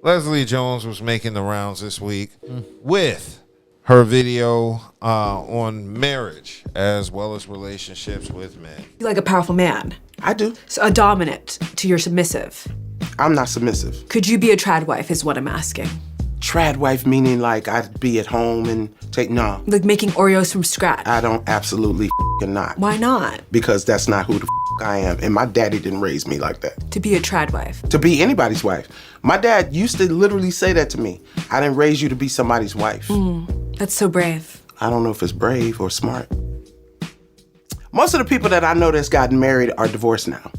Leslie Jones was making the rounds this week with her video on marriage as well as relationships with men. You like a powerful man. I do. So a dominant to your submissive. I'm not submissive. Could you be a trad wife is what I'm asking. Trad wife meaning like I'd be at home and no. Like making Oreos from scratch. I don't absolutely not. Why not? Because that's not who the I am. And my daddy didn't raise me like that. To be a trad wife. To be anybody's wife. My dad used to literally say that to me. I didn't raise you to be somebody's wife. That's so brave. I don't know if it's brave or smart. Most of the people that I know that's gotten married are divorced now.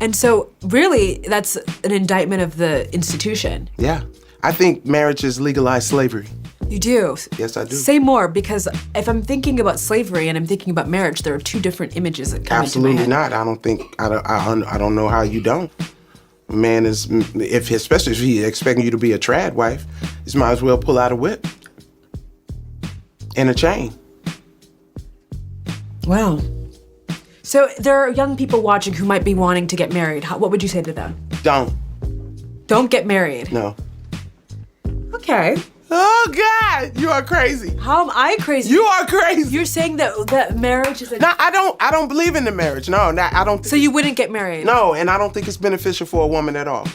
And so really that's an indictment of the institution. Yeah. I think marriage is legalized slavery. You do? Yes, I do. Say more, because if I'm thinking about slavery and I'm thinking about marriage, there are two different images that come Absolutely into my head. not. I don't know how you don't. A man is, especially if he's expecting you to be a trad wife, he might as well pull out a whip and a chain. Wow. So there are young people watching who might be wanting to get married. What would you say to them? Don't get married. No. Okay. Oh God, you are crazy. How am I crazy? You are crazy. You're saying that marriage is a... No, I don't believe in the marriage. No, I don't. So you wouldn't get married? No, and I don't think it's beneficial for a woman at all.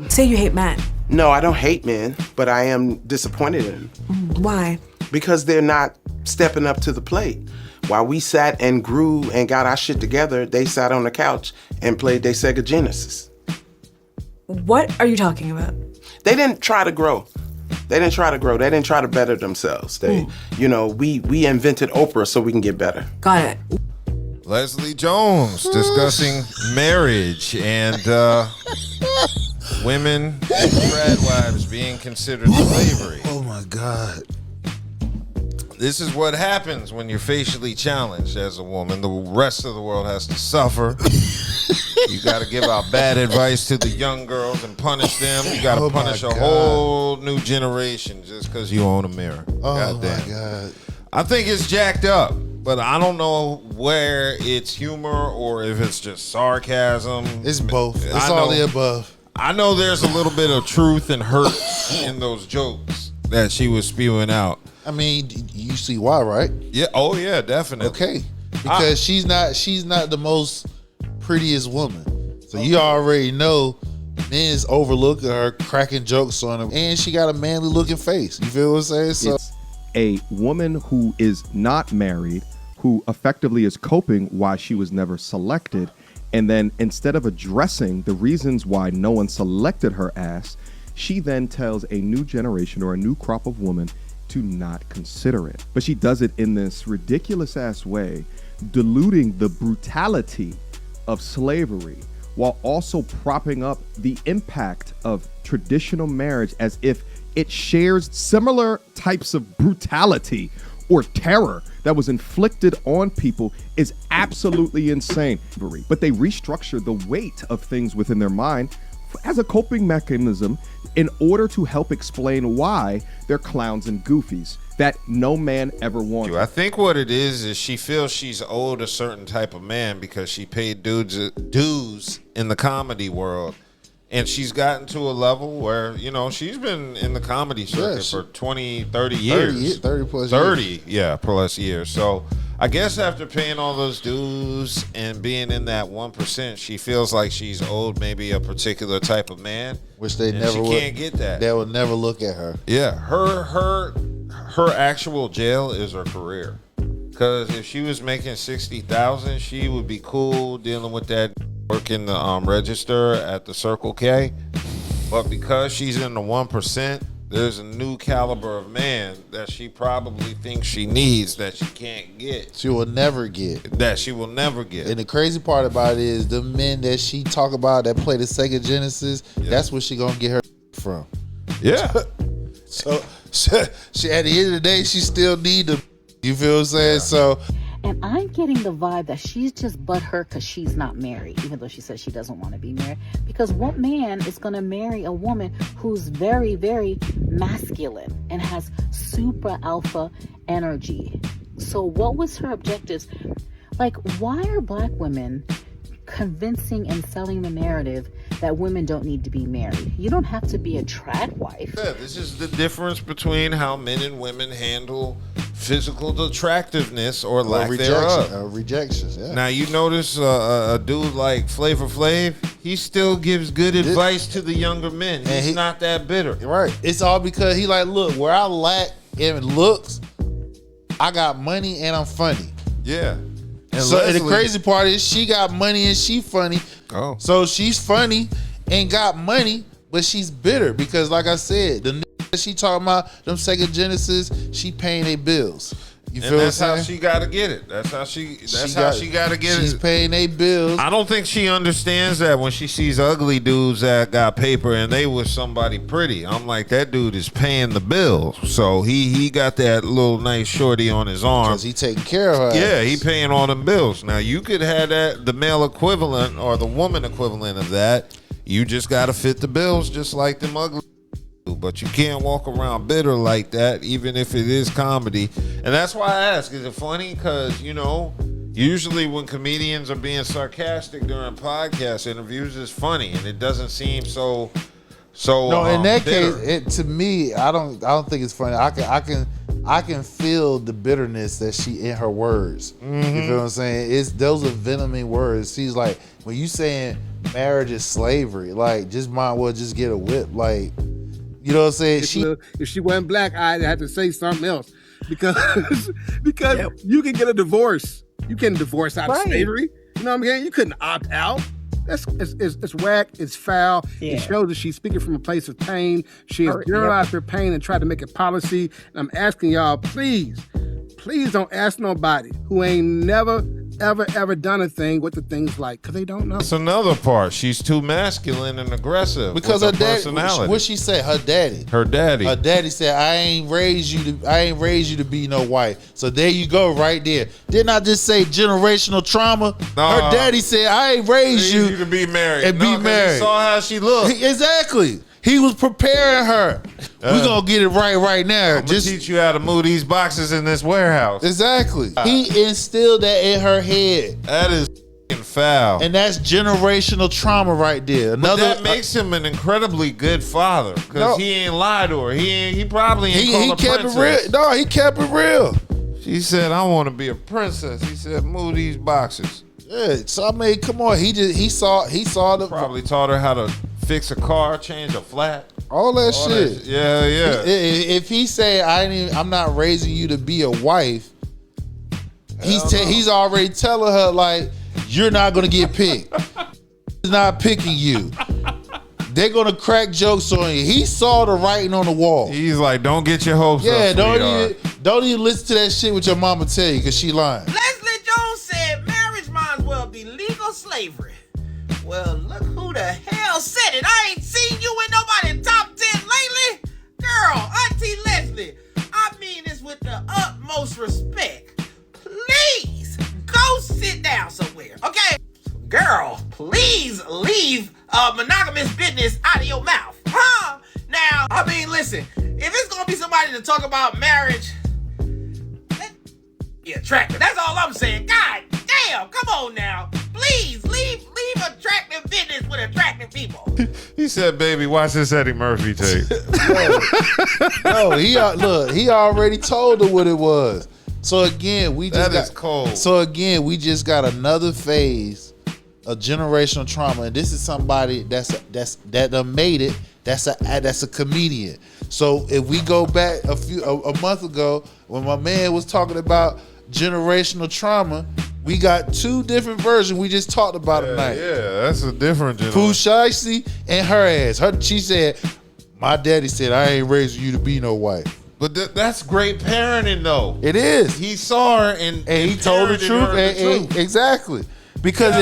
Say you hate men. No, I don't hate men, but I am disappointed in them. Why? Because they're not stepping up to the plate. While we sat and grew and got our shit together, they sat on the couch and played their Sega Genesis. What are you talking about? They didn't try to grow. They didn't try to grow. They didn't try to better themselves. We invented Oprah so we can get better. Got it. Leslie Jones discussing marriage and women and trad wives being considered slavery. Oh my God. This is what happens when you're facially challenged as a woman. The rest of the world has to suffer. You got to give out bad advice to the young girls and punish them. You got to punish a whole new generation just because you own a mirror. Oh my God. I think it's jacked up, but I don't know where it's humor or if it's just sarcasm. It's both. It's all the above. I know there's a little bit of truth and hurt in those jokes that she was spewing out. I mean, you see why, right? Yeah. Oh yeah, definitely. Okay. Because she's not the most prettiest woman. So you already know men's overlooking her, cracking jokes on her, and she got a manly looking face. You feel what I'm saying? So it's a woman who is not married, who effectively is coping why she was never selected. And then instead of addressing the reasons why no one selected her ass, she then tells a new generation or a new crop of women to not consider it. But she does it in this ridiculous ass way, diluting the brutality of slavery while also propping up the impact of traditional marriage as if it shares similar types of brutality or terror that was inflicted on people is absolutely insane. But they restructure the weight of things within their mind as a coping mechanism in order to help explain why they're clowns and goofies that no man ever wanted. I think what it is she feels she's owed a certain type of man because she paid dues in the comedy world. And she's gotten to a level where, she's been in the comedy circuit for 20, 30 years. 30 plus 30, years. yeah, plus years. So I guess after paying all those dues and being in that 1%, she feels like she's owed maybe a particular type of man. Which they and never she would. Can't get that. They will never look at her. Yeah, her actual jail is her career. Because if she was making $60,000, she would be cool dealing with that working the register at the Circle K. But because she's in the 1%, there's a new caliber of man that she probably thinks she needs that she can't get. She will never get. That she will never get. And the crazy part about it is the men that she talk about that play the Sega Genesis, that's where she gonna get her from. Yeah. So she at the end of the day, she still need them. You feel what I'm saying? Yeah. So. And I'm getting the vibe that she's just butthurt because she's not married, even though she says she doesn't want to be married. Because what man is going to marry a woman who's very, very masculine and has super alpha energy? So what was her objectives? Like, why are black women convincing and selling the narrative that women don't need to be married. You don't have to be a track wife. Yeah, this is the difference between how men and women handle physical attractiveness or lack thereof. Rejections, yeah. Now you notice a dude like Flavor Flav, he still gives good advice to the younger men. He's not that bitter. Right. It's all because he like, look, where I lack in looks, I got money and I'm funny. Yeah. And So and the crazy part is she got money and she funny. Oh. So she's funny and got money, but she's bitter because, like I said, the that she talking about, them second Genesis, she paying their bills. You feel and that's what I'm how saying? she gotta get it. That's how she gotta get it. She's paying their bills. I don't think she understands that when she sees ugly dudes that got paper and they was somebody pretty. I'm like, that dude is paying the bills. So he got that little nice shorty on his arm. Because he taking care of her. Yeah, he paying all them bills. Now you could have that, the male equivalent or the woman equivalent of that. You just gotta fit the bills just like them ugly. But you can't walk around bitter like that, even if it is comedy. And that's why I ask, is it funny? Because, you know, usually when comedians are being sarcastic during podcast interviews, it's funny and it doesn't seem so No, in that bitter. case, to me, I don't think it's funny. I can feel the bitterness that she in her words. You feel what I'm saying? Those are venoming words. She's like, when you saying marriage is slavery, like just might well just get a whip, like. You know what I'm saying? If she wasn't black, I'd have to say something else because you can get a divorce. You can divorce out of slavery. You know what I'm saying? You couldn't opt out. It's whack. It's foul. Yeah. It shows that she's speaking from a place of pain. She has generalized her pain and tried to make it policy. And I'm asking y'all, please don't ask nobody who ain't never, ever done a thing what the thing's like, because they don't know. That's another part. She's too masculine and aggressive. Because with her daddy, personality. what she said, her daddy. Her daddy said, I ain't raised you to be no wife. So there you go, right there. Didn't I just say generational trauma? Her daddy said, I ain't raised you to be married. and be married. He saw how she looked. Exactly. He was preparing her. We're gonna get it right now. I'm gonna teach you how to move these boxes in this warehouse. Exactly. He instilled that in her head. That is f***ing foul. And that's generational trauma right there. But that makes him an incredibly good father because he ain't lied to her. He probably ain't called her kept princess. it real. No, he kept it real. She said, I want to be a princess. He said, move these boxes. Yeah, so I mean, come on. He saw the Probably taught her how to fix a car, change a flat. all that shit. Yeah. If he say I'm not raising you to be a wife, he's already telling her like you're not gonna get picked. He's not picking you. They're gonna crack jokes on you. He saw the writing on the wall. He's like, don't get your hopes up, sweetheart. don't even listen to that shit with your mama tell you because she lying. Leslie Jones said marriage might as well be legal slavery. Well, look who the hell said it. I ain't seen you with nobody top 10 lately. Girl, Auntie Leslie, I mean this with the utmost respect. Please, go sit down somewhere, okay? Girl, please leave monogamous business out of your mouth. Huh? Now, I mean, listen, if it's gonna be somebody to talk about marriage, be attractive. That's all I'm saying. God damn, come on now. Please leave attractive business with attractive people. He said, baby, watch this Eddie Murphy tape. No, he already told her what it was. So again, we just cold. So again, we just got another phase of generational trauma, and this is somebody that done made it. That's a comedian. So if we go back a month ago when my man was talking about generational trauma, we got two different versions we just talked about tonight. Yeah, that's a different Pooh Shiesty and her ass. She said, my daddy said I ain't raising you to be no wife. But that's great parenting, though. It is. He saw her and he told the truth. Exactly. Because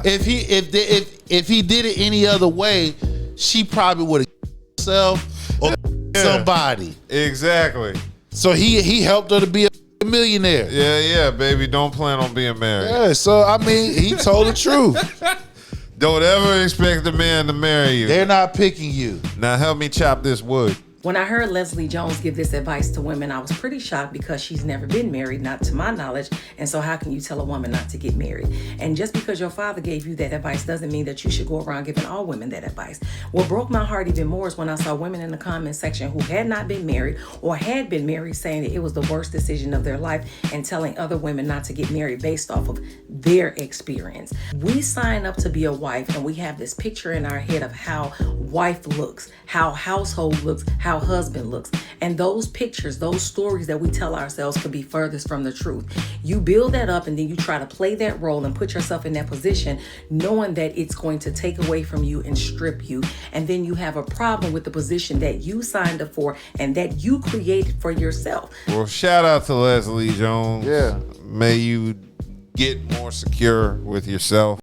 if he did it any other way, she probably would have herself or somebody. Exactly. So he helped her to be a millionaire. Yeah, baby. Don't plan on being married. Yeah, so I mean, he told the truth. Don't ever expect a man to marry you. They're not picking you. Now help me chop this wood. When I heard Leslie Jones give this advice to women, I was pretty shocked because she's never been married, not to my knowledge. And so how can you tell a woman not to get married? And just because your father gave you that advice doesn't mean that you should go around giving all women that advice. What broke my heart even more is when I saw women in the comment section who had not been married or had been married saying that it was the worst decision of their life and telling other women not to get married based off of their experience. We sign up to be a wife and we have this picture in our head of how wife looks, how household looks, how husband looks. And those pictures, those stories that we tell ourselves could be furthest from the truth. You build that up and then you try to play that role and put yourself in that position knowing that it's going to take away from you and strip you. And then you have a problem with the position that you signed up for and that you created for yourself. Well, shout out to Leslie Jones. Yeah. May you get more secure with yourself.